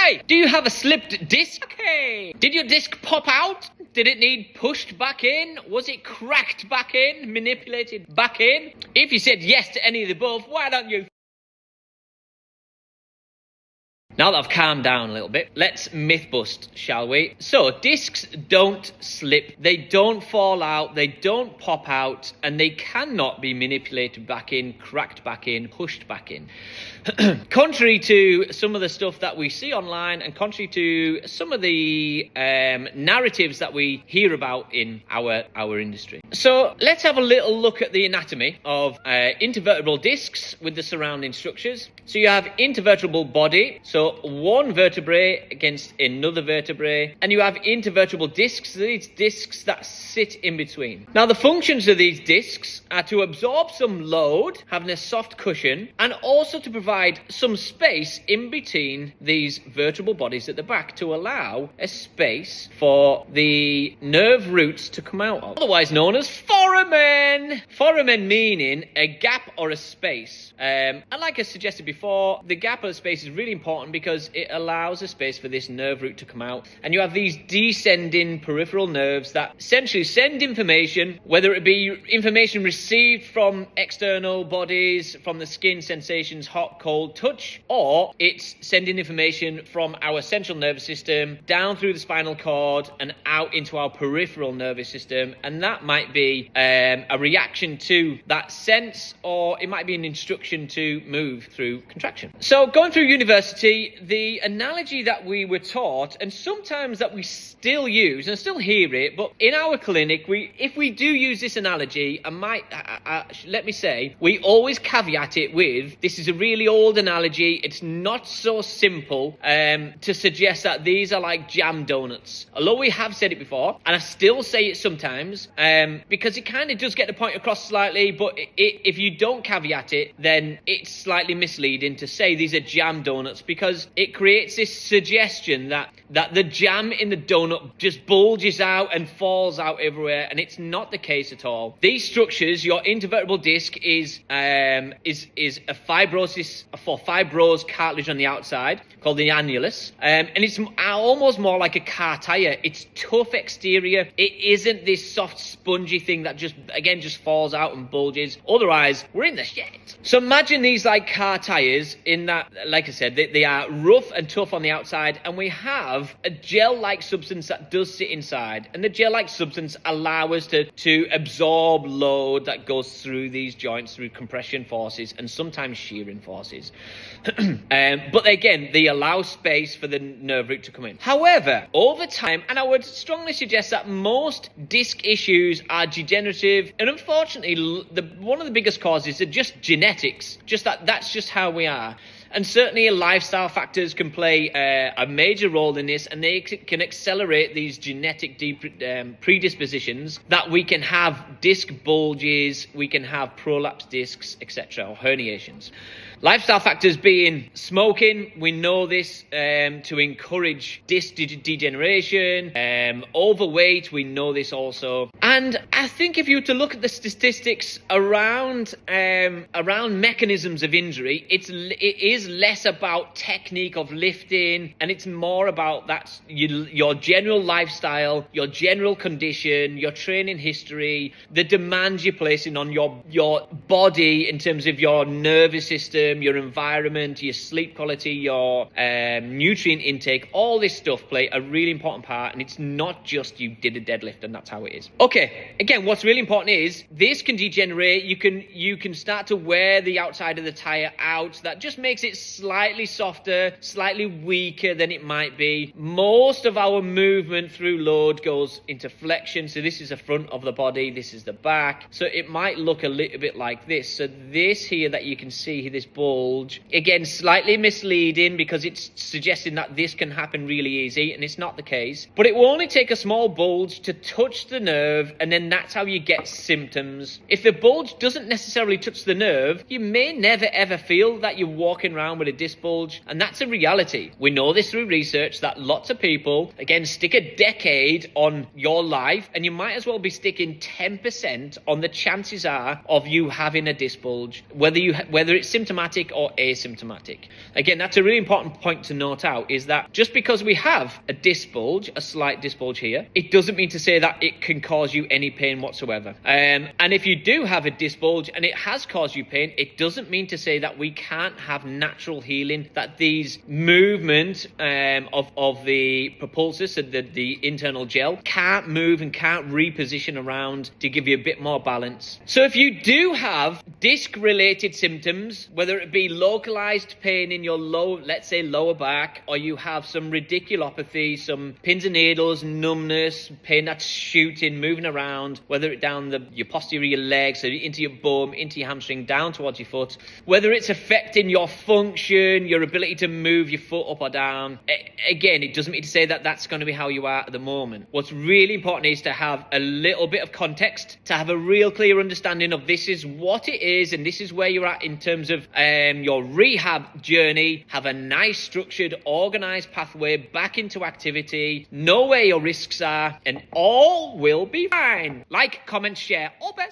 Hi! Do you have a slipped disc? Okay. Did your disc pop out? Did it need pushed back in? Was it cracked back in? Manipulated back in? If you said yes to any of the above, why don't you... Now that I've calmed down a little bit, let's myth bust, shall we? So, discs don't slip, they don't fall out, they don't pop out, and they cannot be manipulated back in, cracked back in, pushed back in. Contrary to some of the stuff that we see online, and contrary to some of the narratives that we hear about in our industry. So, let's have a little look at the anatomy of intervertebral discs with the surrounding structures. So, you have intervertebral body, so one vertebrae against another vertebrae, and you have intervertebral discs, these discs that sit in between. Now, the functions of these discs are to absorb some load, having a soft cushion, and also to provide some space in between these vertebral bodies at the back to allow a space for the nerve roots to come out of, otherwise known as foramen. Foramen meaning a gap or a space. And like I suggested before, the gap or the space is really important because it allows a space for this nerve root to come out. And you have these descending peripheral nerves that essentially send information, whether it be information received from external bodies, from the skin sensations, hot, cold, touch, or it's sending information from our central nervous system down through the spinal cord and out into our peripheral nervous system. And that might be a reaction to that sense, or it might be an instruction to move through contraction. So going through university, the analogy that we were taught, and sometimes that we still use and still hear it, but in our clinic, if we do use this analogy, let me say, we always caveat it with, this is a really old analogy, it's not so simple to suggest that these are like jam donuts. Although we have said it before, and I still say it sometimes, because it kind of does get the point across slightly, but if you don't caveat it, then it's slightly misleading to say these are jam donuts, because it creates this suggestion that the jam in the donut just bulges out and falls out everywhere, and it's not the case at all. These structures, your intervertebral disc is a fibrosis for fibrosed cartilage on the outside called the annulus, and it's almost more like a car tire. It's tough exterior. It isn't this soft spongy thing that just falls out and bulges. Otherwise, we're in the shit. So imagine these like car tires in that, like I said, they are rough and tough on the outside, and we have a gel-like substance that does sit inside, and the gel-like substance allows us to absorb load that goes through these joints through compression forces and sometimes shearing forces. But again, they allow space for the nerve root to come in. However, over time, and I would strongly suggest that most disc issues are degenerative, and unfortunately, one of the biggest causes are just genetics. That's just how we are. And certainly lifestyle factors can play a major role in this, and they can accelerate these genetic predispositions that we can have disc bulges, we can have prolapsed discs, etc., or herniations. Lifestyle factors being smoking, we know this to encourage disc degeneration, overweight, we know this also. And I think if you were to look at the statistics around mechanisms of injury, it is less about technique of lifting, and it's more about your general lifestyle, your general condition, your training history, the demands you're placing on your body in terms of your nervous system, your environment, your sleep quality, your nutrient intake. All this stuff play a really important part, and it's not just you did a deadlift and that's how it is. Okay, again, what's really important is this can degenerate. You can start to wear the outside of the tire out. That just makes it slightly softer, slightly weaker than it might be. Most of our movement through load goes into flexion. So this is the front of the body, this is the back. So it might look a little bit like this. So this here that you can see, this bulge, again, slightly misleading because it's suggesting that this can happen really easy, and it's not the case. But it will only take a small bulge to touch the nerve, and then that's how you get symptoms. If the bulge doesn't necessarily touch the nerve, you may never ever feel that you're walking around with a disc bulge, and that's a reality. We know this through research that lots of people, again, stick a decade on your life, and you might as well be sticking 10% on the chances are of you having a disc bulge, whether it's symptomatic symptomatic or asymptomatic. Again, that's a really important point to note out, is that just because we have a disc bulge, a slight disc bulge here, it doesn't mean to say that it can cause you any pain whatsoever. And if you do have a disc bulge and it has caused you pain, it doesn't mean to say that we can't have natural healing, that these movements of the propulsus and the internal gel can't move and can't reposition around to give you a bit more balance. So if you do have disc related symptoms, whether it be localized pain in your let's say lower back, or you have some radiculopathy, some pins and needles, numbness, pain that's shooting, moving around, whether it's down your posterior legs, so into your bum, into your hamstring, down towards your foot, whether it's affecting your function, your ability to move your foot up or down, again, it doesn't mean to say that that's going to be how you are at the moment. What's really important is to have a little bit of context, to have a real clear understanding of this is what it is and this is where you're at in terms of your rehab journey. Have a nice structured, organized pathway back into activity, know where your risks are, and all will be fine. Like, comment, share, all best.